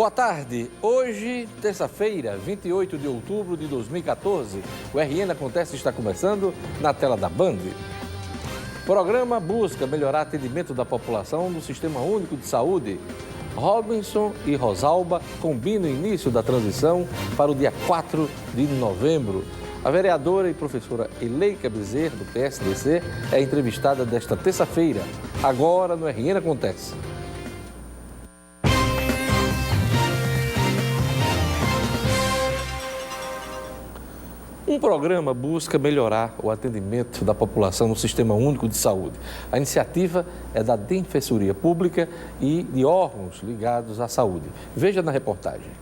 Boa tarde. Hoje, terça-feira, 28 de outubro de 2014, o RN Acontece está começando na tela da Band. O programa busca melhorar o atendimento da população no Sistema Único de Saúde. Robinson e Rosalba combinam o início da transição para o dia 4 de novembro. A vereadora e professora Eleika Bezerra, do PSDC, é entrevistada desta terça-feira, agora no RN Acontece. Um programa busca melhorar o atendimento da população no Sistema Único de Saúde. A iniciativa é da Defensoria Pública e de órgãos ligados à saúde. Veja na reportagem.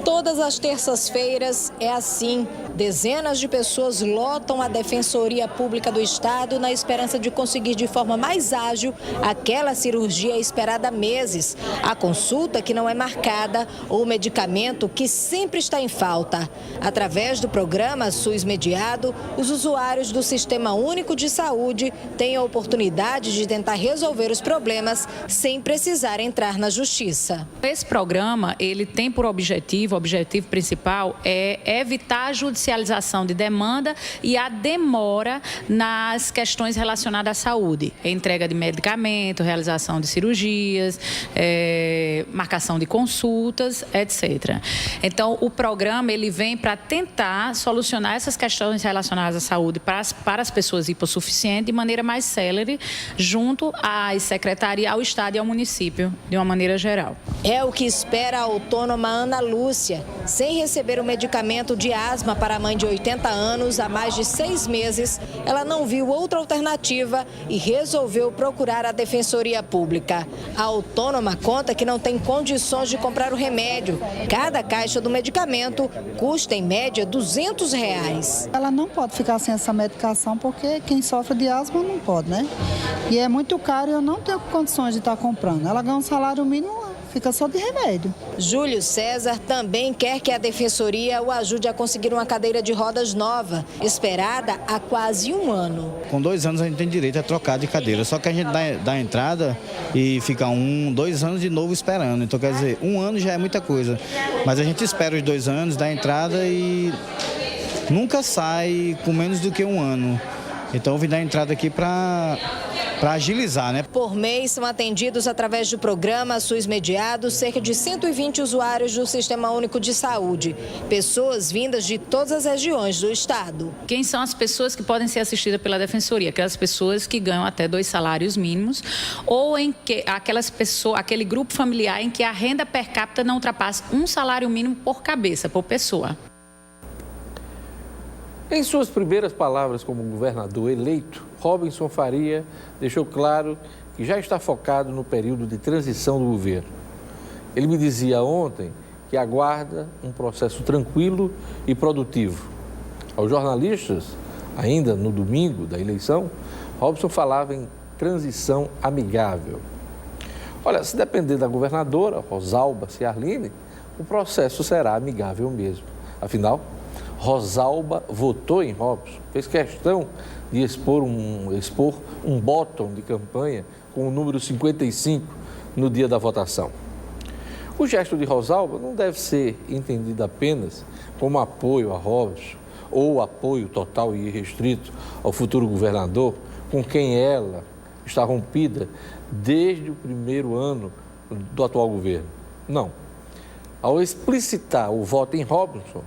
Todas as terças-feiras é assim. Dezenas de pessoas lotam a Defensoria Pública do Estado na esperança de conseguir de forma mais ágil aquela cirurgia esperada há meses, a consulta que não é marcada ou o medicamento que sempre está em falta. Através do programa SUS Mediado, os usuários do Sistema Único de Saúde têm a oportunidade de tentar resolver os problemas sem precisar entrar na justiça. Esse programa, ele tem por objetivo, o objetivo principal é evitar a judicialização de demanda e a demora nas questões relacionadas à saúde. Entrega de medicamento, realização de cirurgias, marcação de consultas, etc. Então, o programa ele vem para tentar solucionar essas questões relacionadas à saúde para as pessoas hipossuficientes de maneira mais célere, junto às secretarias, ao Estado e ao município, de uma maneira geral. É o que espera a autônoma Ana Lúcia. Sem receber o medicamento de asma para a mãe de 80 anos há mais de 6 meses, ela não viu outra alternativa e resolveu procurar a Defensoria Pública. A autônoma conta que não tem condições de comprar o remédio. Cada caixa do medicamento custa, em média, R$200. Ela não pode ficar sem essa medicação porque quem sofre de asma não pode, né? E é muito caro e eu não tenho condições de estar comprando. Ela ganha um salário mínimo, fica só de remédio. Júlio César também quer que a Defensoria o ajude a conseguir uma cadeira de rodas nova, esperada há quase 1 ano. Com 2 anos a gente tem direito a trocar de cadeira, só que a gente dá a entrada e fica 2 anos de novo esperando. Então, quer dizer, 1 ano já é muita coisa, mas a gente espera os 2 anos, dá a entrada e nunca sai com menos do que 1 ano. Então, eu vim dar a entrada aqui para agilizar, né? Por mês são atendidos através do programa SUS Mediado cerca de 120 usuários do Sistema Único de Saúde, pessoas vindas de todas as regiões do estado. Quem são as pessoas que podem ser assistidas pela Defensoria? Aquelas pessoas que ganham até 2 salários mínimos ou em que aquele grupo familiar em que a renda per capita não ultrapassa 1 salário mínimo por cabeça, por pessoa. Em suas primeiras palavras como governador eleito, Robinson Faria deixou claro que já está focado no período de transição do governo. Ele me dizia ontem que aguarda um processo tranquilo e produtivo. Aos jornalistas, ainda no domingo da eleição, Robinson falava em transição amigável. Olha, se depender da governadora, Rosalba Ciarline, o processo será amigável mesmo. Afinal, Rosalba votou em Robinson, fez questão de expor um bottom de campanha com o número 55 no dia da votação. O gesto de Rosalba não deve ser entendido apenas como apoio a Robinson ou apoio total e irrestrito ao futuro governador, com quem ela está rompida desde o primeiro ano do atual governo. Não. Ao explicitar o voto em Robinson,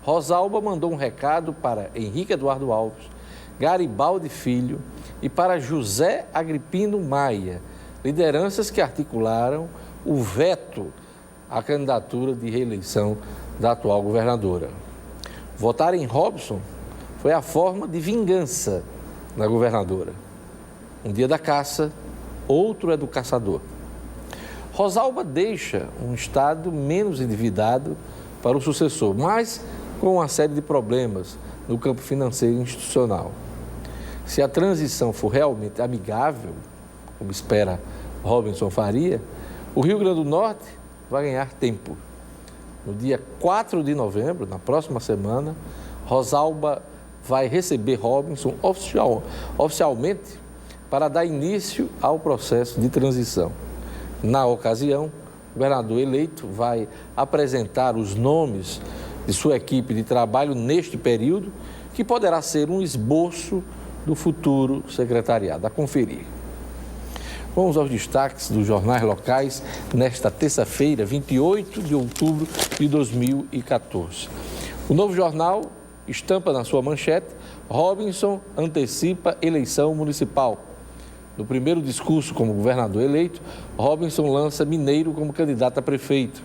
Rosalba mandou um recado para Henrique Eduardo Alves, Garibaldi Filho e para José Agripino Maia, lideranças que articularam o veto à candidatura de reeleição da atual governadora. Votar em Robinson foi a forma de vingança da governadora. Um dia da caça, outro é do caçador. Rosalba deixa um Estado menos endividado para o sucessor, mas com uma série de problemas no campo financeiro e institucional. Se a transição for realmente amigável, como espera Robinson Faria, o Rio Grande do Norte vai ganhar tempo. No dia 4 de novembro, na próxima semana, Rosalba vai receber Robinson oficialmente para dar início ao processo de transição. Na ocasião, governador eleito vai apresentar os nomes de sua equipe de trabalho neste período, que poderá ser um esboço do futuro secretariado. A conferir. Vamos aos destaques dos jornais locais nesta terça-feira, 28 de outubro de 2014. O Novo Jornal estampa na sua manchete: Robinson antecipa eleição municipal. No primeiro discurso como governador eleito, Robinson lança Mineiro como candidato a prefeito.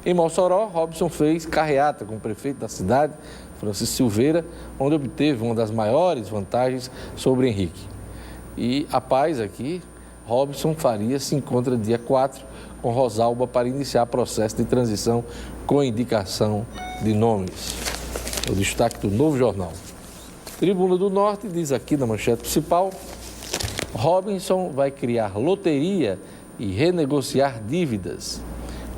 Em Mossoró, Robinson fez carreata com o prefeito da cidade, Francisco Silveira, onde obteve uma das maiores vantagens sobre Henrique. E a paz aqui, Robinson Faria se encontra dia 4 com Rosalba para iniciar processo de transição com indicação de nomes. O destaque do Novo Jornal. Tribuna do Norte diz aqui na manchete principal: Robinson vai criar loteria e renegociar dívidas.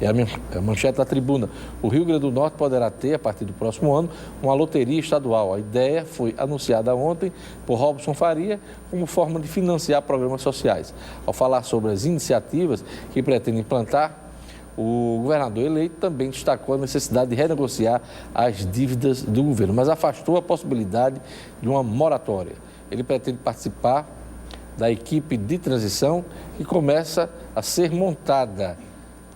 É a manchete da Tribuna. O Rio Grande do Norte poderá ter, a partir do próximo ano, uma loteria estadual. A ideia foi anunciada ontem por Robinson Faria como forma de financiar programas sociais. Ao falar sobre as iniciativas que pretende implantar, o governador eleito também destacou a necessidade de renegociar as dívidas do governo, mas afastou a possibilidade de uma moratória. Ele pretende participar da equipe de transição que começa a ser montada,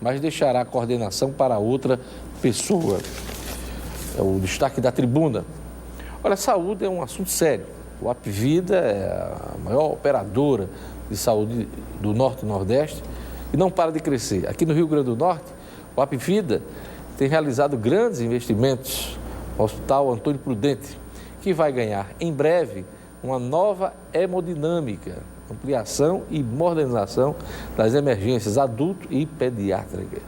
mas deixará a coordenação para outra pessoa. É o destaque da Tribuna. Olha, saúde é um assunto sério. O Apvida é a maior operadora de saúde do Norte e Nordeste e não para de crescer. Aqui no Rio Grande do Norte, o Apvida tem realizado grandes investimentos no Hospital Antônio Prudente, que vai ganhar em breve uma nova hemodinâmica, ampliação e modernização das emergências adulto e pediátrica.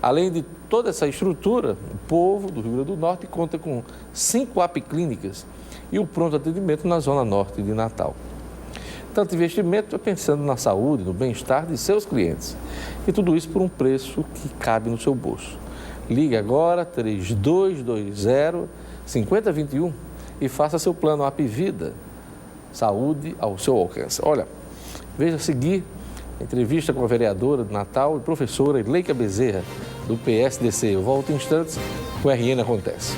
Além de toda essa estrutura, o povo do Rio Grande do Norte conta com 5 apclínicas e o pronto atendimento na zona norte de Natal. Tanto investimento é pensando na saúde, no bem-estar de seus clientes. E tudo isso por um preço que cabe no seu bolso. Ligue agora, 3220-5021 e faça seu plano Apvida. Saúde ao seu alcance. Olha, veja a seguir a entrevista com a vereadora de Natal e professora Eleika Bezerra, do PSDC. Eu volto em instantes com o RN Acontece.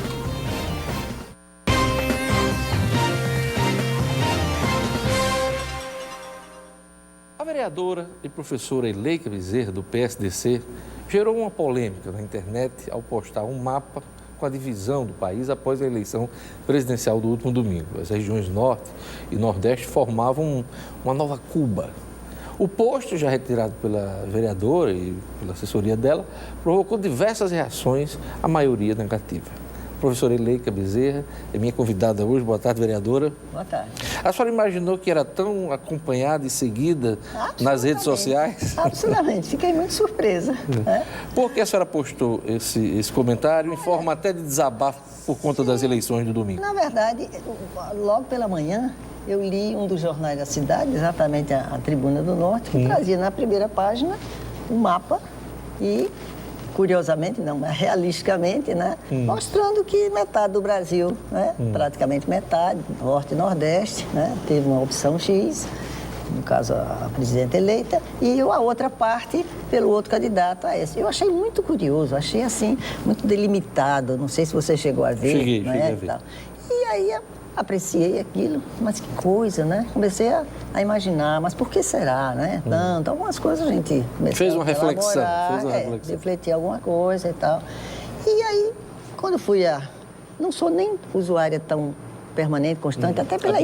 A vereadora e professora Eleika Bezerra, do PSDC, gerou uma polêmica na internet ao postar um mapa com a divisão do país após a eleição presidencial do último domingo. As regiões Norte e Nordeste formavam uma nova Cuba. O post, já retirado pela vereadora e pela assessoria dela, provocou diversas reações, a maioria negativa. A professora Eleika Bezerra é minha convidada hoje. Boa tarde, vereadora. Boa tarde. A senhora imaginou que era tão acompanhada e seguida nas redes sociais? Absolutamente, fiquei muito surpresa. Por que a senhora postou esse comentário em forma até de desabafo por conta das eleições do domingo? Na verdade, logo pela manhã, eu li um dos jornais da cidade, exatamente a Tribuna do Norte, que trazia na primeira página um mapa e, curiosamente, não, mas realisticamente, né, mostrando que metade do Brasil, né, praticamente metade, Norte e Nordeste, né, teve uma opção X, no caso a presidente eleita, e a outra parte pelo outro candidato a esse. Eu achei muito curioso, achei assim, muito delimitado, não sei se você chegou a ver. Cheguei a ver. E aí apreciei aquilo, mas que coisa, né? Comecei a imaginar, mas por que será, né? Tanto, algumas coisas a gente fez uma reflexão, refletir alguma coisa e tal. E aí, quando fui não sou nem usuária tão permanente, constante, até pela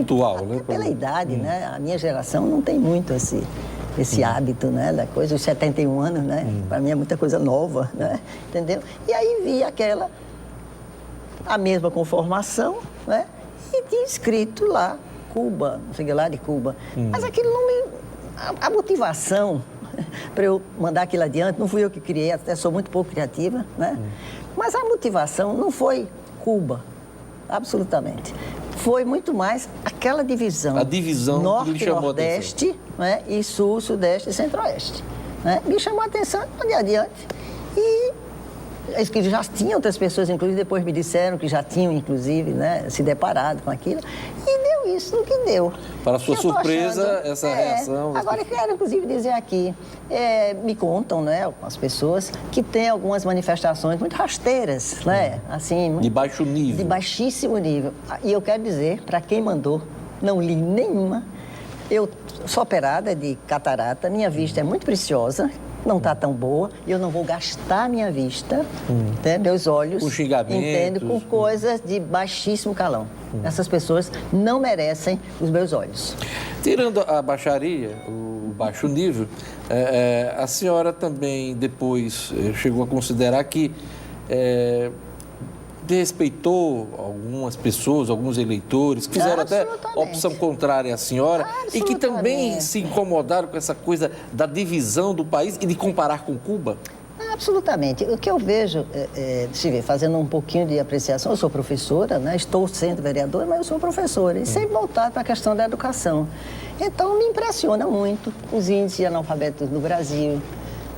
idade, né? A minha geração não tem muito esse hábito, né? Da coisa, os 71 anos, né? Para mim é muita coisa nova, né? Entendeu? E aí vi a mesma conformação, né? E tinha escrito lá, Cuba, não sei o que lá de Cuba. Mas aquilo não me... A motivação para eu mandar aquilo adiante, não fui eu que criei, até sou muito pouco criativa, né? Mas a motivação não foi Cuba, absolutamente. Foi muito mais aquela divisão. A divisão Norte, que lhe chamou Nordeste, né? E Sul, Sudeste e Centro-Oeste. Né? Me chamou a atenção, mandei adiante. E que já tinham outras pessoas, inclusive, depois me disseram que já tinham, inclusive, né, se deparado com aquilo. E deu isso no que deu. Para sua surpresa, essa reação... Agora, eu quero, inclusive, dizer aqui, me contam, né, as pessoas, que tem algumas manifestações muito rasteiras, né? Assim, de baixo nível. De baixíssimo nível. E eu quero dizer, para quem mandou, não li nenhuma. Eu sou operada de catarata, minha vista é muito preciosa, não está tão boa, eu não vou gastar minha vista, né, meus olhos, com xingamentos, entende, com coisas de baixíssimo calão. Essas pessoas não merecem os meus olhos. Tirando a baixaria, o baixo nível, a senhora também depois chegou a considerar que desrespeitou algumas pessoas, alguns eleitores, que fizeram até opção contrária à senhora e que também se incomodaram com essa coisa da divisão do país e de comparar com Cuba? Absolutamente. O que eu vejo, deixa eu ver, fazendo um pouquinho de apreciação, eu sou professora, né? Estou sendo vereadora, mas eu sou professora, e sempre voltado para a questão da educação. Então, me impressiona muito os índices de analfabetos no Brasil,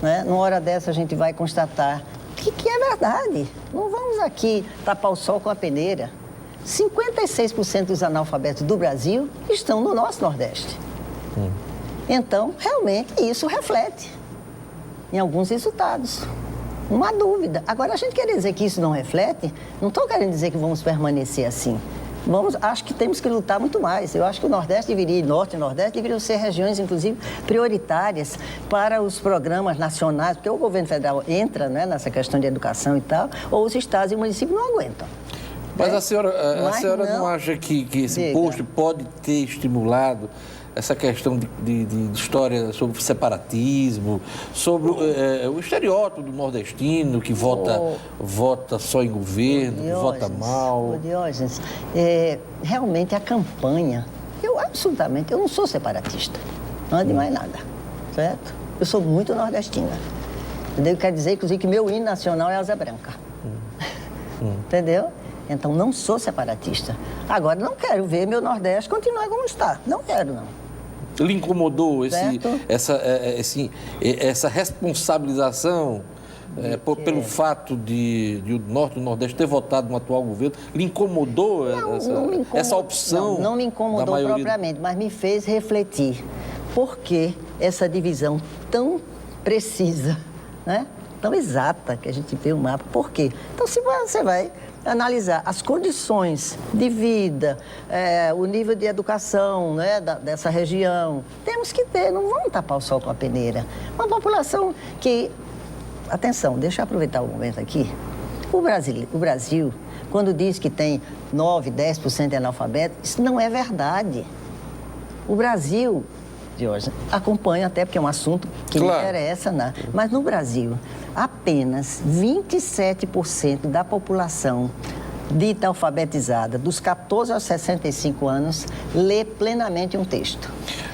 né? Numa hora dessa, a gente vai constatar que é verdade. Não vamos aqui tapar o sol com a peneira. 56% dos analfabetos do Brasil estão no nosso Nordeste. Então, realmente, isso reflete em alguns resultados. Não há dúvida. Agora, a gente quer dizer que isso não reflete? Não estou querendo dizer que vamos permanecer assim. Acho que temos que lutar muito mais. Eu acho que o Nordeste deveria, Norte e Nordeste, deveriam ser regiões, inclusive, prioritárias para os programas nacionais, porque o governo federal entra, né, nessa questão de educação e tal, ou os estados e municípios não aguentam. Mas a senhora não acha que esse posto pode ter estimulado essa questão de história sobre separatismo, sobre o estereótipo do nordestino que vota só em governo, que vota mal? Diógenes, realmente a campanha, eu não sou separatista, não é de mais nada, certo? Eu sou muito nordestina. Entendeu? Quer dizer, inclusive, que meu hino nacional é asa branca. Entendeu? Então, não sou separatista. Agora, não quero ver meu Nordeste continuar como está. Não quero, não. Lhe incomodou essa responsabilização pelo fato de o Norte e o Nordeste ter votado no atual governo? Lhe incomodou essa opção? Não me incomodou propriamente, mas me fez refletir. Por que essa divisão tão precisa, né? Tão exata que a gente vê o mapa? Por quê? Então, se você vai analisar as condições de vida, o nível de educação, né, dessa região, temos que ter, não vamos tapar o sol com a peneira. Uma população que... Atenção, deixa eu aproveitar o momento aqui. O Brasil, quando diz que tem 9%, 10% de analfabeto, isso não é verdade. O Brasil, Jorge, acompanha até porque é um assunto que me interessa, né? Mas no Brasil, apenas 27% da população dita alfabetizada, dos 14 aos 65 anos, lê plenamente um texto.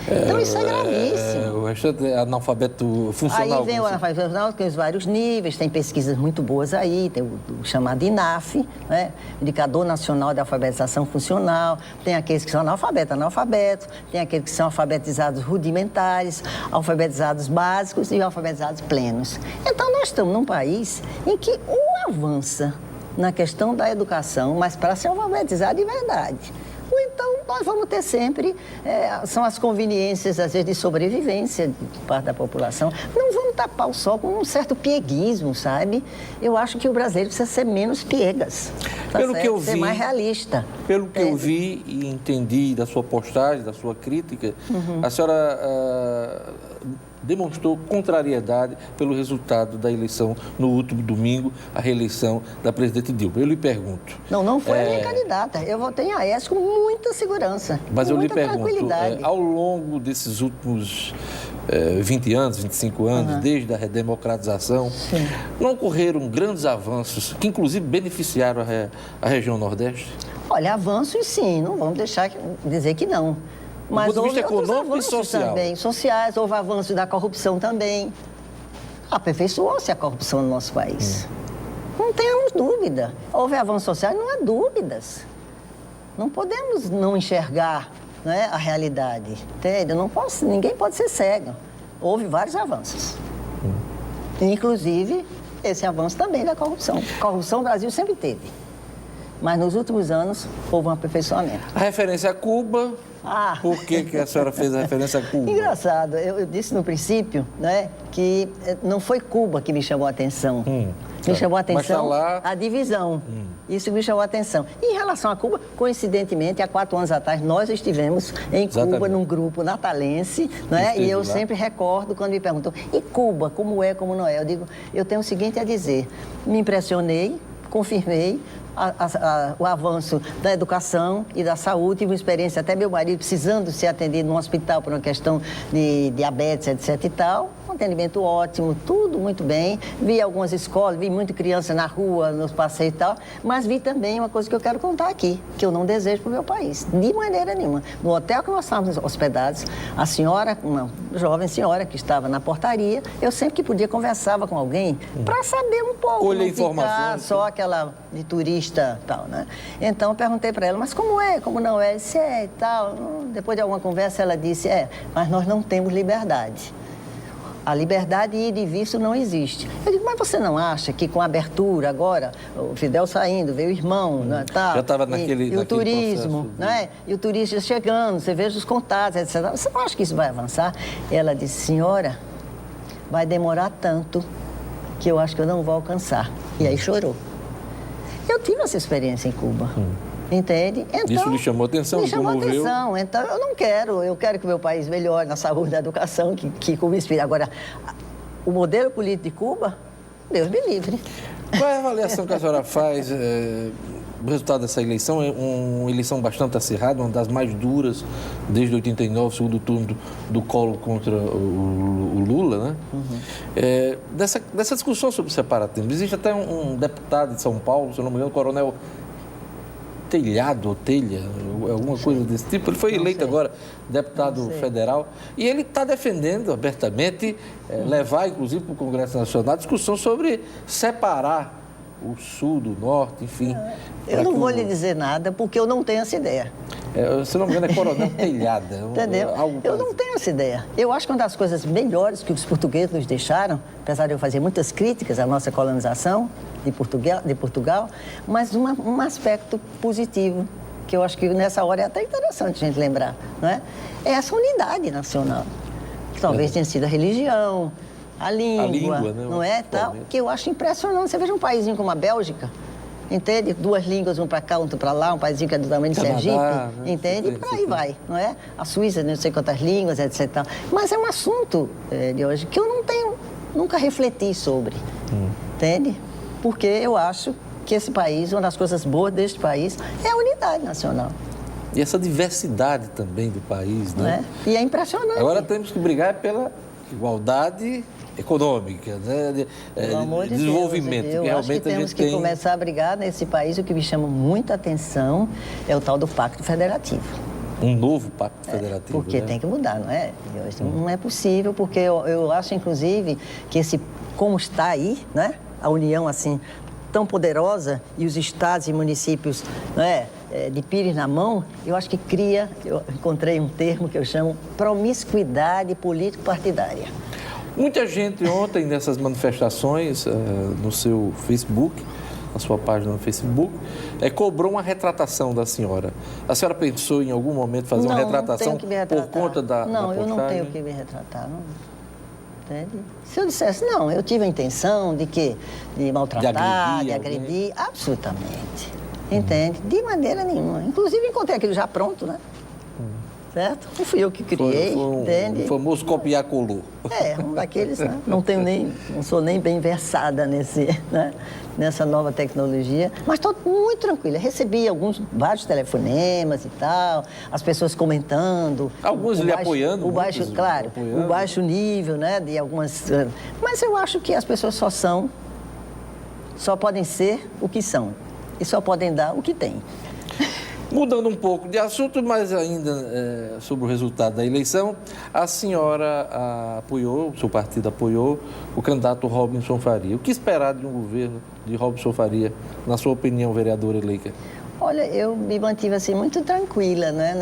Então, isso é gravíssimo. O resto é analfabeto funcional. Aí vem o analfabeto funcional, tem os vários níveis, tem pesquisas muito boas aí, tem o chamado INAF, né? Indicador Nacional de Alfabetização Funcional, tem aqueles que são analfabetos, tem aqueles que são alfabetizados rudimentares, alfabetizados básicos e alfabetizados plenos. Então, nós estamos num país em que avança na questão da educação, mas para se alfabetizar de verdade. Ou então, nós vamos ter sempre, são as conveniências, às vezes, de sobrevivência de parte da população. Não vamos tapar o sol com um certo pieguismo, sabe? Eu acho que o brasileiro precisa ser menos piegas, ser mais realista. Pelo que eu vi e entendi da sua postagem, da sua crítica, a senhora demonstrou contrariedade pelo resultado da eleição no último domingo, a reeleição da presidente Dilma. Eu lhe pergunto... Não foi a minha candidata. Eu votei em Aécio com muita segurança, mas eu lhe pergunto, ao longo desses últimos 20 anos, 25 anos, desde a redemocratização, não ocorreram grandes avanços que, inclusive, beneficiaram a região Nordeste? Olha, avanços sim, não vamos deixar dizer que não. Mas houve outros avanços também, sociais, houve avanço da corrupção também. Aperfeiçoou-se a corrupção no nosso país. Não tenhamos dúvida. Houve avanços sociais, não há dúvidas. Não podemos não enxergar, né, a realidade, entende? Ninguém pode ser cego. Houve vários avanços. Inclusive, esse avanço também da corrupção. Corrupção o Brasil sempre teve. mas nos últimos anos houve um aperfeiçoamento. A referência a Cuba, por que a senhora fez a referência a Cuba? Engraçado, eu disse no princípio, né, que não foi Cuba que me chamou a atenção. Me chamou a atenção a divisão. Isso me chamou a atenção. E em relação a Cuba, coincidentemente, há 4 anos atrás, nós estivemos em Cuba, num grupo natalense, né? E eu sempre recordo quando me perguntam, e Cuba, como é, como não é? Eu digo, eu tenho o seguinte a dizer, me impressionei, confirmei o avanço da educação e da saúde. Tive uma experiência, até meu marido precisando ser atendido no hospital por uma questão de diabetes, etc e tal. Um atendimento ótimo, tudo muito bem. Vi algumas escolas, vi muita criança na rua, nos passeios e tal, mas vi também uma coisa que eu quero contar aqui, que eu não desejo para o meu país, de maneira nenhuma. No hotel que nós estávamos hospedados, a senhora, uma jovem senhora que estava na portaria, eu sempre que podia conversava com alguém para saber um pouco, colher não ficar informações, só aquela de turista e tal, né? Então eu perguntei para ela, mas como é, como não é? Ela disse, e tal. Depois de alguma conversa ela disse, mas nós não temos liberdade. A liberdade de ir e vir, isso não existe. Eu digo, mas você não acha que com a abertura agora, o Fidel saindo, veio o irmão, né, tal, já estava naquele o turismo, né? E o turista chegando, você veja os contatos, etc. Você não acha que isso vai avançar? Ela disse, senhora, vai demorar tanto que eu acho que eu não vou alcançar. E aí chorou. Eu tive essa experiência em Cuba. Entende? Então, isso lhe chamou atenção? Me chamou atenção. Então, eu quero que o meu país melhore na saúde, na educação, que Cuba inspira. Agora, o modelo político de Cuba, Deus me livre. Qual é a avaliação que a senhora faz do resultado dessa eleição? É uma eleição bastante acirrada, uma das mais duras desde 89, segundo turno do Collor contra o Lula, né? Dessa discussão sobre separatismo, existe até um deputado de São Paulo, se eu não me engano, o Coronel Telhado, ou Telha, alguma coisa desse tipo. Ele foi eleito agora deputado federal e ele está defendendo abertamente levar, inclusive, para o Congresso Nacional, a discussão sobre separar o sul do norte, enfim. Eu não vou lhe dizer nada porque eu não tenho essa ideia. Se não me engano, é Coronel Telhada. Entendeu? Eu não tenho essa ideia. Eu acho que uma das coisas melhores que os portugueses nos deixaram, apesar de eu fazer muitas críticas à nossa colonização de Portugal, mas um aspecto positivo, que eu acho que nessa hora é até interessante a gente lembrar, não é? É essa unidade nacional, que talvez tenha sido a religião, a língua, né? Não é? Tal, que eu acho impressionante. Você veja um paísinho como a Bélgica, entende? 2 línguas, um para cá, outro para lá, um paísinho que é do tamanho de Sergipe, né? Entende? E por aí vai, não é? A Suíça, não sei quantas línguas, etc. Mas é um assunto de hoje que eu nunca refleti sobre, entende? Porque eu acho que esse país, uma das coisas boas deste país, é a unidade nacional. E essa diversidade também do país, né? E é impressionante. Agora temos que brigar pela igualdade econômica, né? Pelo amor de desenvolvimento. Deus, eu acho que temos que começar a brigar nesse país. O que me chama muita atenção é o tal do Pacto Federativo. Um novo Pacto Federativo, porque tem que mudar, não é? Não é possível, porque eu acho, inclusive, que como está aí, né? A União, assim, tão poderosa e os estados e municípios, não é? De pires na mão, eu acho que eu encontrei um termo que eu chamo promiscuidade político-partidária. Muita gente ontem nessas manifestações no seu Facebook, na sua página no Facebook, cobrou uma retratação da senhora. A senhora pensou em algum momento fazer uma retratação não tenho que me retratar. por conta da Não, eu não tenho que me retratar, não. Entende? Se eu dissesse, não, eu tive a intenção de maltratar, de agredir, absolutamente. Entende? De maneira nenhuma. Inclusive, encontrei aquilo já pronto, né? Certo? Não fui eu que criei, entende? O famoso copiar colou. Um daqueles, né? Não sou nem bem versada nessa nova tecnologia, mas estou muito tranquila. Recebi vários telefonemas e tal, as pessoas comentando. Alguns lhe apoiando. O baixo nível, né? De algumas. Mas eu acho que as pessoas só podem ser o que são e só podem dar o que têm. Mudando um pouco de assunto, mas ainda sobre o resultado da eleição, a senhora apoiou, o seu partido apoiou o candidato Robinson Faria. O que esperar de um governo de Robinson Faria, na sua opinião, vereadora eleita? Olha, eu me mantive assim muito tranquila, né,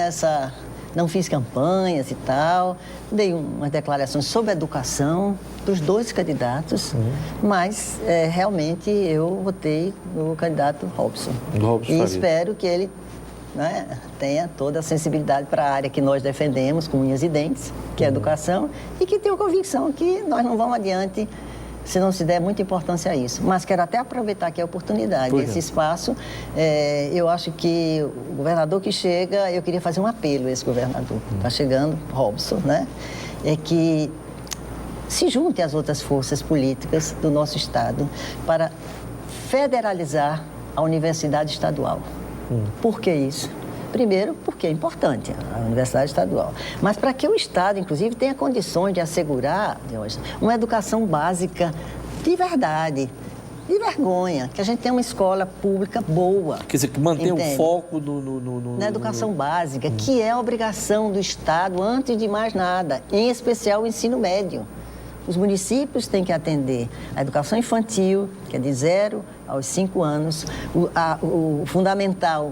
não fiz campanhas e tal, dei umas declarações sobre a educação dos dois candidatos, mas realmente eu votei no candidato Robson. E espero que ele, né, tenha toda a sensibilidade para a área que nós defendemos com unhas e dentes, que é a educação, e que tenha convicção que nós não vamos adiante se não se der muita importância a isso. Mas quero até aproveitar aqui a oportunidade, esse espaço. Eu acho que o governador que chega, eu queria fazer um apelo a esse governador. Está chegando, Robson, né? É que se junte às outras forças políticas do nosso Estado para federalizar a universidade estadual. Por que isso? Primeiro, porque é importante a universidade estadual. Mas para que o Estado, inclusive, tenha condições de assegurar uma educação básica de verdade, de vergonha, que a gente tenha uma escola pública boa. Quer dizer, que mantém o foco na educação básica, que é a obrigação do Estado, antes de mais nada, em especial o ensino médio. Os municípios têm que atender a educação infantil, que é de 0 aos 5 anos, o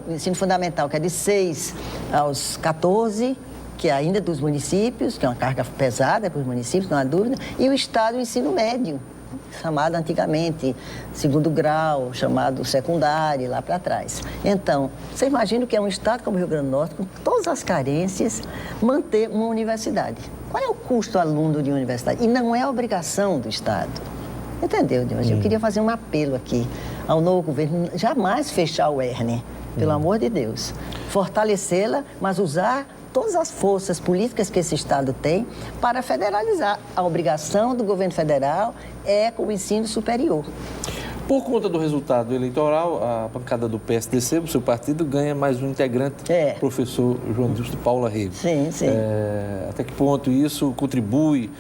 ensino fundamental, que é de 6 aos 14, que é ainda dos municípios, que é uma carga pesada para os municípios, não há dúvida, e o Estado, o ensino médio, chamado antigamente segundo grau, chamado secundário, lá para trás. Então, você imagina que é um Estado como o Rio Grande do Norte, com todas as carências, manter uma universidade. Qual é o custo aluno de uma universidade? E não é a obrigação do Estado. Entendeu, Diogo? Eu queria fazer um apelo aqui ao novo governo, jamais fechar o ERNE, pelo amor de Deus. Fortalecê-la, mas usar todas as forças políticas que esse Estado tem para federalizar. A obrigação do governo federal é com o ensino superior. Por conta do resultado eleitoral, a bancada do PSDC, o seu partido, ganha mais um integrante, professor João Dilson de Paula Rego. Sim. Até que ponto isso contribui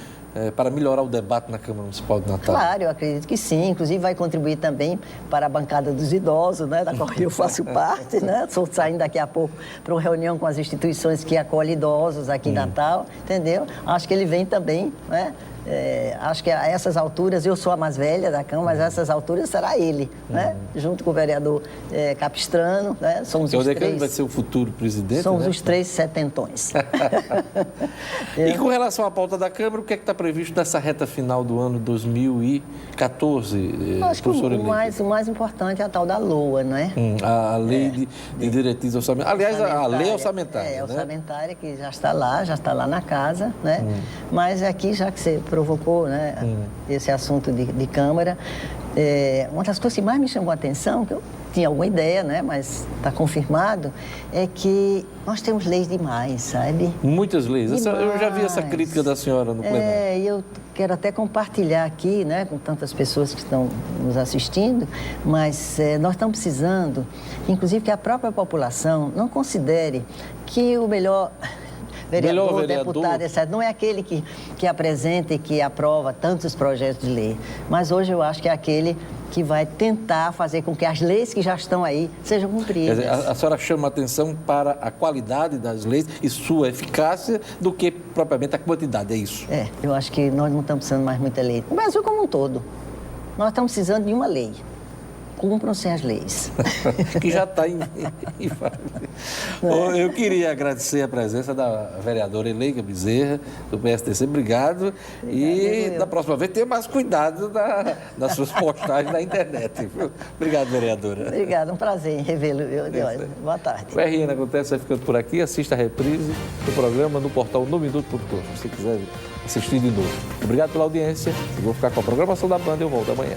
para melhorar o debate na Câmara Municipal de Natal? Claro, eu acredito que sim. Inclusive vai contribuir também para a bancada dos idosos, né, da qual eu faço parte, né? Estou saindo daqui a pouco para uma reunião com as instituições que acolhem idosos aqui em Natal, entendeu? Acho que ele vem também, né? Acho que a essas alturas, eu sou a mais velha da Câmara, mas a essas alturas será ele, né? Junto com o vereador Capistrano, né? Somos os três. Ele vai ser o futuro presidente, somos, né? os 3 setentões. E com relação à pauta da Câmara, o que é que está previsto nessa reta final do ano 2014, acho que o mais importante é a tal da LOA, né? A Lei de Diretrizes Orçamentárias. Aliás, a Lei Orçamentária. Orçamentária, que já está lá na casa, né? Mas aqui, já que você provocou, né, esse assunto de Câmara, uma das coisas que mais me chamou a atenção, que eu tinha alguma ideia, né, mas está confirmado, é que nós temos leis demais, sabe? Muitas leis. Eu já vi essa crítica da senhora no plenário. E eu quero até compartilhar aqui, né, com tantas pessoas que estão nos assistindo, mas nós estamos precisando, inclusive, que a própria população não considere que o melhor vereador, deputado, etc. Não é aquele que apresenta e que aprova tantos projetos de lei, mas hoje eu acho que é aquele que vai tentar fazer com que as leis que já estão aí sejam cumpridas. Quer dizer, a senhora chama atenção para a qualidade das leis e sua eficácia do que propriamente a quantidade, é isso? Eu acho que nós não estamos precisando mais muita lei. O Brasil como um todo, nós estamos precisando de uma lei. Cumpram-se as leis. Que já está em Eu queria agradecer a presença da vereadora Eleika Bezerra, do PSDC. Obrigado. E da próxima vez, tenha mais cuidado das suas postagens na internet. Obrigado, vereadora. Obrigada, um prazer em revê-lo. Boa tarde. O RN Acontece vai ficando por aqui. Assista a reprise do programa no portal NoMinuto.com, se você quiser assistir de novo. Obrigado pela audiência. Eu vou ficar com a programação da banda e eu volto amanhã.